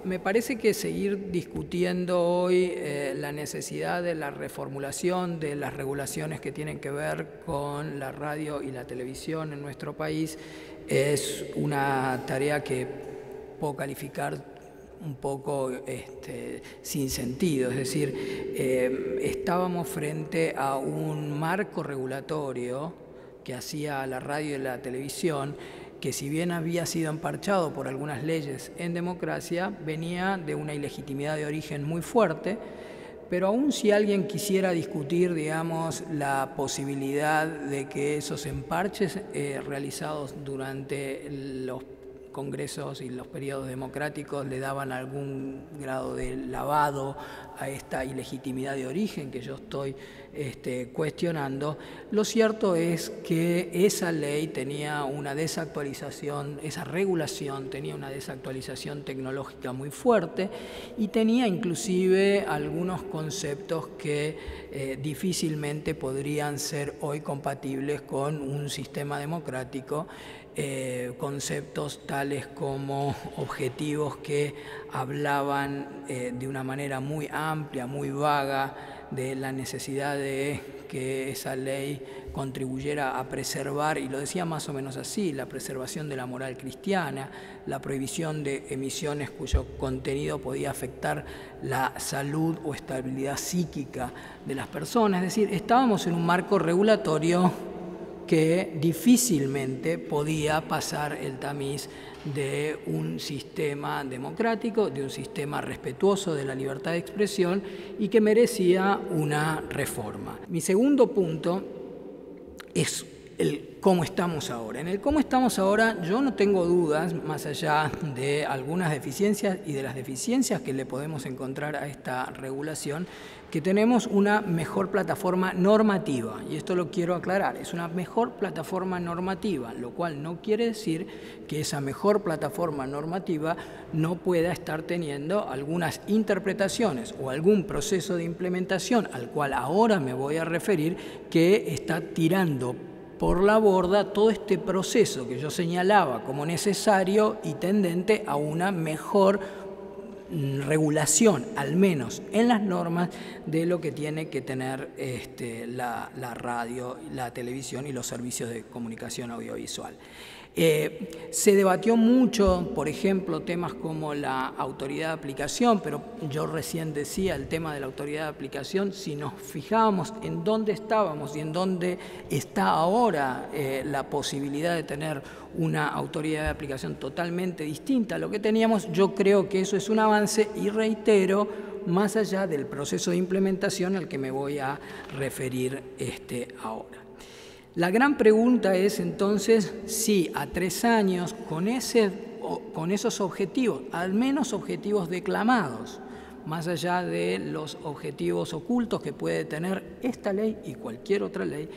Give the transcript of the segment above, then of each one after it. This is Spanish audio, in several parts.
Me parece que seguir discutiendo hoy la necesidad de la reformulación de las regulaciones que tienen que ver con la radio y la televisión en nuestro país es una tarea que puedo calificar un poco sin sentido. Es decir, estábamos frente a un marco regulatorio que hacía a la radio y la televisión que, si bien había sido emparchado por algunas leyes en democracia, venía de una ilegitimidad de origen muy fuerte. Pero aún si alguien quisiera discutir, digamos, la posibilidad de que esos emparches realizados durante los congresos y los periodos democráticos le daban algún grado de lavado a esta ilegitimidad de origen que yo estoy cuestionando, lo cierto es que esa ley tenía una desactualización, esa regulación tenía una desactualización tecnológica muy fuerte y tenía inclusive algunos conceptos que difícilmente podrían ser hoy compatibles con un sistema democrático. Conceptos tales como objetivos que hablaban de una manera muy amplia, muy vaga, de la necesidad de que esa ley contribuyera a preservar, y lo decía más o menos así, la preservación de la moral cristiana, la prohibición de emisiones cuyo contenido podía afectar la salud o estabilidad psíquica de las personas. Es decir, estábamos en un marco regulatorio que difícilmente podía pasar el tamiz de un sistema democrático, de un sistema respetuoso de la libertad de expresión y que merecía una reforma. Mi segundo punto es el cómo estamos ahora. En el cómo estamos ahora yo no tengo dudas, más allá de algunas deficiencias y de las deficiencias que le podemos encontrar a esta regulación, que tenemos una mejor plataforma normativa, y esto lo quiero aclarar, es una mejor plataforma normativa, lo cual no quiere decir que esa mejor plataforma normativa no pueda estar teniendo algunas interpretaciones o algún proceso de implementación al cual ahora me voy a referir, que está tirando por la borda todo este proceso que yo señalaba como necesario y tendente a una mejor regulación, al menos en las normas, de lo que tiene que tener la radio, la televisión y los servicios de comunicación audiovisual. Se debatió mucho, por ejemplo, temas como la autoridad de aplicación, pero yo recién decía el tema de la autoridad de aplicación. Si nos fijábamos en dónde estábamos y en dónde está ahora la posibilidad de tener una autoridad de aplicación totalmente distinta a lo que teníamos, yo creo que eso es un avance y, reitero, más allá del proceso de implementación al que me voy a referir ahora. La gran pregunta es entonces si a 3 años, con esos objetivos, al menos objetivos declamados, más allá de los objetivos ocultos que puede tener esta ley y cualquier otra ley,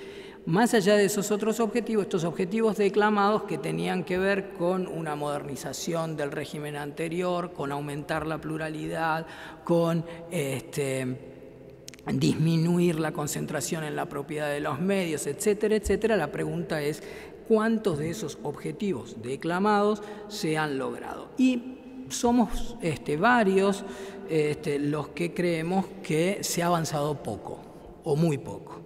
más allá de esos otros objetivos, estos objetivos declamados que tenían que ver con una modernización del régimen anterior, con aumentar la pluralidad, con disminuir la concentración en la propiedad de los medios, etcétera, etcétera, la pregunta es cuántos de esos objetivos declamados se han logrado. Y somos varios los que creemos que se ha avanzado poco o muy poco.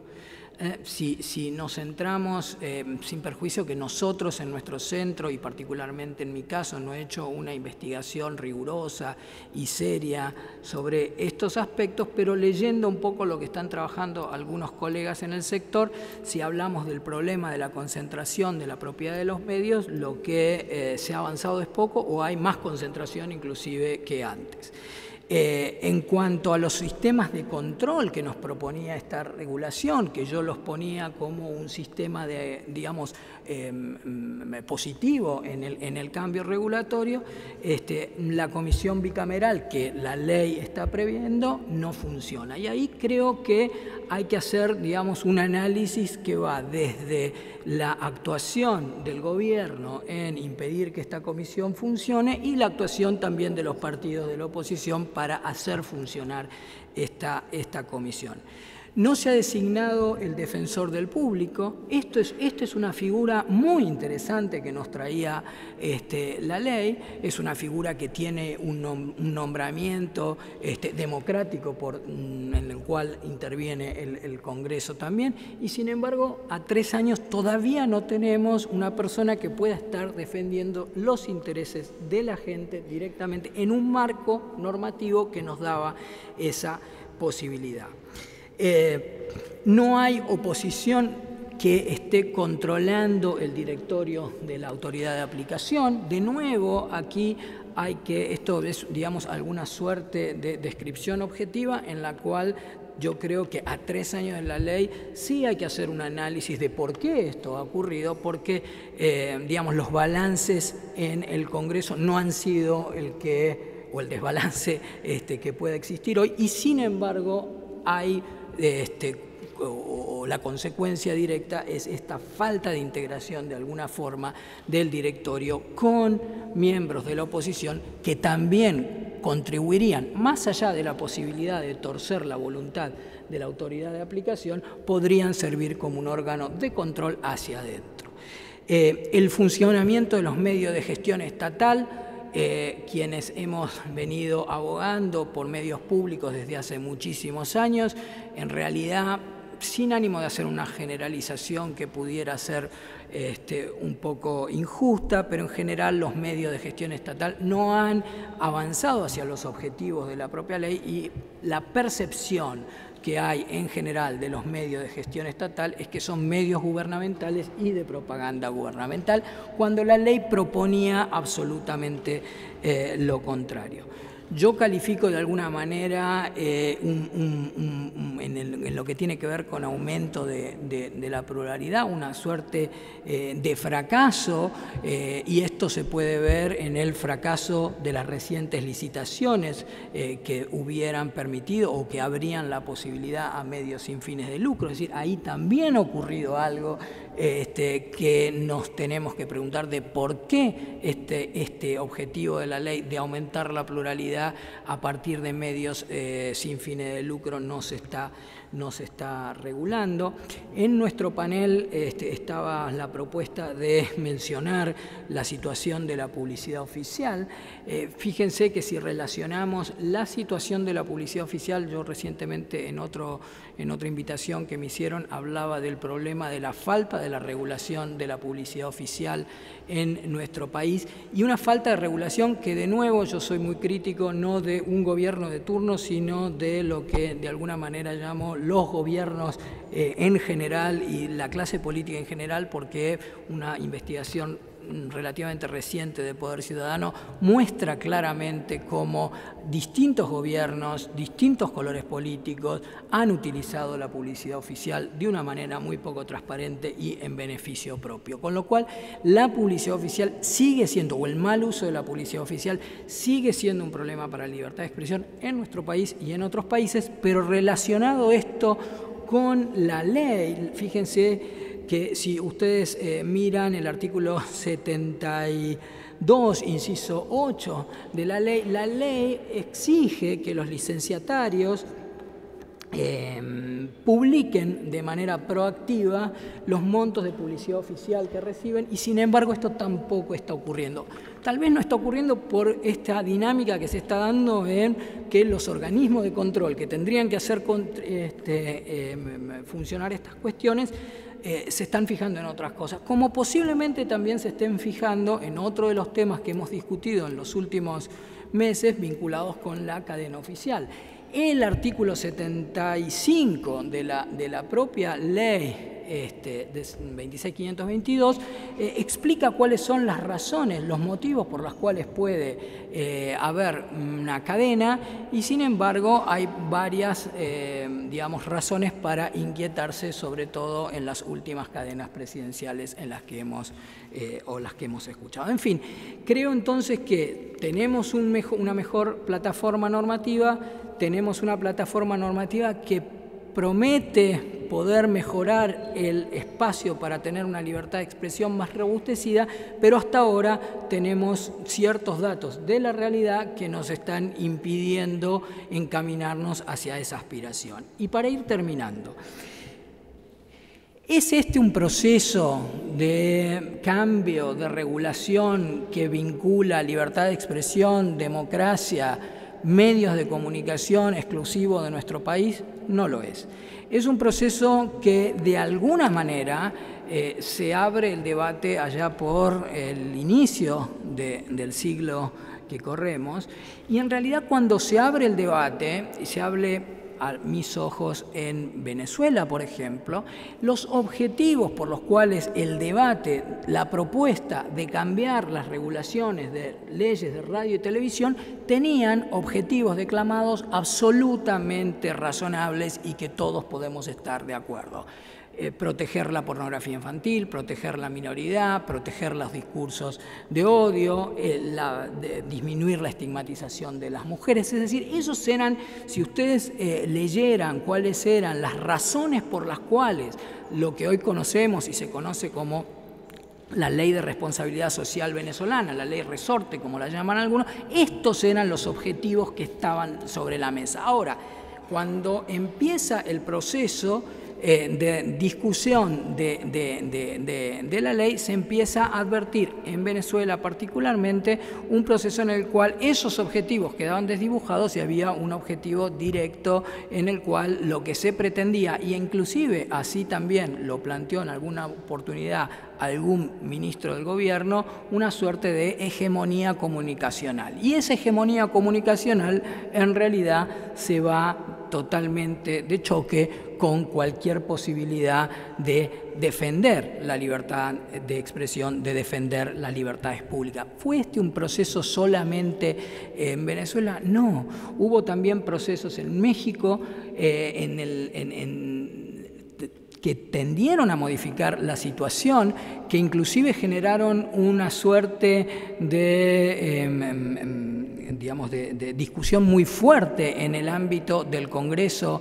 Si nos centramos, sin perjuicio que nosotros en nuestro centro, y particularmente en mi caso, no he hecho una investigación rigurosa y seria sobre estos aspectos, pero leyendo un poco lo que están trabajando algunos colegas en el sector, si hablamos del problema de la concentración de la propiedad de los medios, lo que se ha avanzado es poco, o hay más concentración inclusive que antes. En cuanto a los sistemas de control que nos proponía esta regulación, que yo los ponía como un sistema de, digamos, positivo en el cambio regulatorio, la comisión bicameral que la ley está previendo no funciona. Y ahí creo que hay que hacer, digamos, un análisis que va desde la actuación del gobierno en impedir que esta comisión funcione y la actuación también de los partidos de la oposición para hacer funcionar esta comisión. No se ha designado el defensor del público. Esto es una figura muy interesante que nos traía la ley. Es una figura que tiene un nombramiento democrático en el cual interviene el Congreso también. Y sin embargo, a 3 años todavía no tenemos una persona que pueda estar defendiendo los intereses de la gente directamente en un marco normativo que nos daba esa posibilidad. No hay oposición que esté controlando el directorio de la autoridad de aplicación. De nuevo, aquí hay que, esto es, digamos, alguna suerte de descripción objetiva en la cual yo creo que a 3 años de la ley sí hay que hacer un análisis de por qué esto ha ocurrido, porque, digamos, los balances en el Congreso no han sido el desbalance que pueda existir hoy, y sin embargo hay o la consecuencia directa es esta falta de integración de alguna forma del directorio con miembros de la oposición que también contribuirían, más allá de la posibilidad de torcer la voluntad de la autoridad de aplicación, podrían servir como un órgano de control hacia adentro. El funcionamiento de los medios de gestión estatal, quienes hemos venido abogando por medios públicos desde hace muchísimos años, en realidad, sin ánimo de hacer una generalización que pudiera ser un poco injusta, pero en general los medios de gestión estatal no han avanzado hacia los objetivos de la propia ley, y la percepción que hay en general de los medios de gestión estatal es que son medios gubernamentales y de propaganda gubernamental, cuando la ley proponía absolutamente lo contrario. Yo califico de alguna manera en lo que tiene que ver con aumento de la pluralidad, una suerte de fracaso, y esto se puede ver en el fracaso de las recientes licitaciones que hubieran permitido o que abrían la posibilidad a medios sin fines de lucro. Es decir, ahí también ha ocurrido algo que nos tenemos que preguntar de por qué este objetivo de la ley de aumentar la pluralidad a partir de medios sin fines de lucro no se está regulando. En nuestro panel estaba la propuesta de mencionar la situación de la publicidad oficial. Fíjense que si relacionamos la situación de la publicidad oficial, yo recientemente en otra invitación que me hicieron hablaba del problema de la falta de la regulación de la publicidad oficial en nuestro país, y una falta de regulación que, de nuevo, yo soy muy crítico no de un gobierno de turno, sino de lo que de alguna manera llamo los gobiernos en general y la clase política en general, porque una investigación relativamente reciente de Poder Ciudadano muestra claramente cómo distintos gobiernos, distintos colores políticos han utilizado la publicidad oficial de una manera muy poco transparente y en beneficio propio. Con lo cual, la publicidad oficial sigue siendo, o el mal uso de la publicidad oficial sigue siendo un problema para la libertad de expresión en nuestro país y en otros países, pero relacionado esto con la ley, fíjense que si ustedes miran el artículo 72, inciso 8 de la ley exige que los licenciatarios publiquen de manera proactiva los montos de publicidad oficial que reciben, y sin embargo esto tampoco está ocurriendo. Tal vez no está ocurriendo por esta dinámica que se está dando en que los organismos de control que tendrían que hacer funcionar estas cuestiones se están fijando en otras cosas, como posiblemente también se estén fijando en otro de los temas que hemos discutido en los últimos meses vinculados con la cadena oficial. El artículo 75 de la propia ley de 26.522 explica cuáles son las razones, los motivos por los cuales puede haber una cadena, y sin embargo hay varias digamos, razones para inquietarse, sobre todo en las últimas cadenas presidenciales en las que hemos escuchado. En fin, creo entonces que tenemos una mejor plataforma normativa, tenemos una plataforma normativa que promete poder mejorar el espacio para tener una libertad de expresión más robustecida, pero hasta ahora tenemos ciertos datos de la realidad que nos están impidiendo encaminarnos hacia esa aspiración. Y para ir terminando, ¿es este un proceso de cambio, de regulación que vincula libertad de expresión, democracia, medios de comunicación exclusivo de nuestro país? No lo es. Es un proceso que de alguna manera se abre el debate allá por el inicio del siglo que corremos, y en realidad cuando se abre el debate, y se abre a mis ojos en Venezuela, por ejemplo, los objetivos por los cuales el debate, la propuesta de cambiar las regulaciones de leyes de radio y televisión tenían objetivos declamados absolutamente razonables y que todos podemos estar de acuerdo. Proteger la pornografía infantil, proteger la minoridad, proteger los discursos de odio, disminuir la estigmatización de las mujeres. Es decir, esos eran, si ustedes leyeran cuáles eran las razones por las cuales lo que hoy conocemos y se conoce como la Ley de Responsabilidad Social venezolana, la Ley Resorte, como la llaman algunos, estos eran los objetivos que estaban sobre la mesa. Ahora, cuando empieza el proceso de discusión de la ley, se empieza a advertir en Venezuela particularmente un proceso en el cual esos objetivos quedaban desdibujados y había un objetivo directo en el cual lo que se pretendía, y inclusive así también lo planteó en alguna oportunidad algún ministro del gobierno, una suerte de hegemonía comunicacional. Y esa hegemonía comunicacional en realidad se va totalmente de choque con cualquier posibilidad de defender la libertad de expresión, de defender las libertades públicas. ¿Fue este un proceso solamente en Venezuela? No, hubo también procesos en México que tendieron a modificar la situación, que inclusive generaron una suerte de discusión muy fuerte en el ámbito del Congreso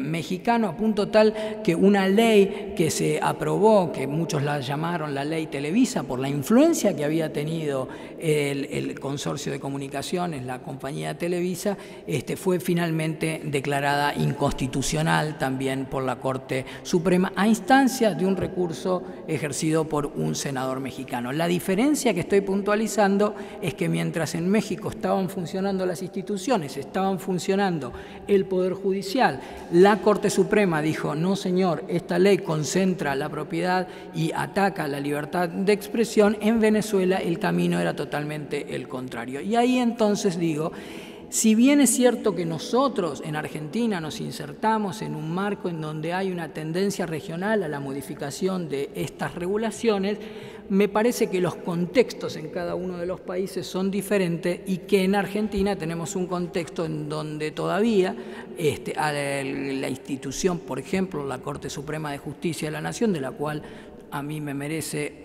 mexicano, a punto tal que una ley que se aprobó, que muchos la llamaron la Ley Televisa, por la influencia que había tenido el consorcio de comunicaciones, la compañía Televisa, fue finalmente declarada inconstitucional también por la Corte Suprema a instancia de un recurso ejercido por un senador mexicano. La diferencia que estoy puntualizando es que mientras en México estaban funcionando las instituciones, estaban funcionando el Poder Judicial, la Corte Suprema dijo: no señor, esta ley concentra la propiedad y ataca la libertad de expresión. En Venezuela el camino era totalmente el contrario. Y ahí entonces digo, si bien es cierto que nosotros en Argentina nos insertamos en un marco en donde hay una tendencia regional a la modificación de estas regulaciones, me parece que los contextos en cada uno de los países son diferentes y que en Argentina tenemos un contexto en donde todavía la institución, por ejemplo, la Corte Suprema de Justicia de la Nación, de la cual a mí me merece,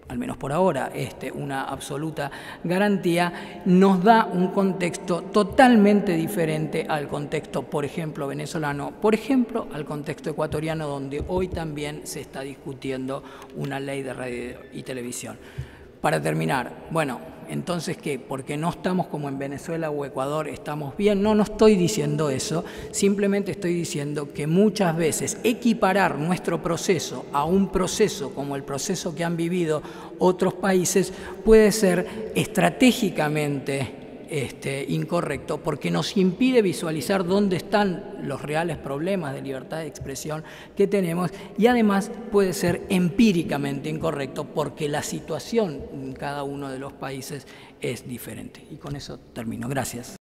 al menos por ahora, una absoluta garantía, nos da un contexto totalmente diferente al contexto, por ejemplo, venezolano, por ejemplo, al contexto ecuatoriano, donde hoy también se está discutiendo una ley de radio y televisión. Para terminar, bueno, entonces, ¿qué? Porque no estamos como en Venezuela o Ecuador, estamos bien. No estoy diciendo eso, simplemente estoy diciendo que muchas veces equiparar nuestro proceso a un proceso como el proceso que han vivido otros países puede ser estratégicamente incorrecto, porque nos impide visualizar dónde están los reales problemas de libertad de expresión que tenemos, y además puede ser empíricamente incorrecto porque la situación en cada uno de los países es diferente. Y con eso termino. Gracias.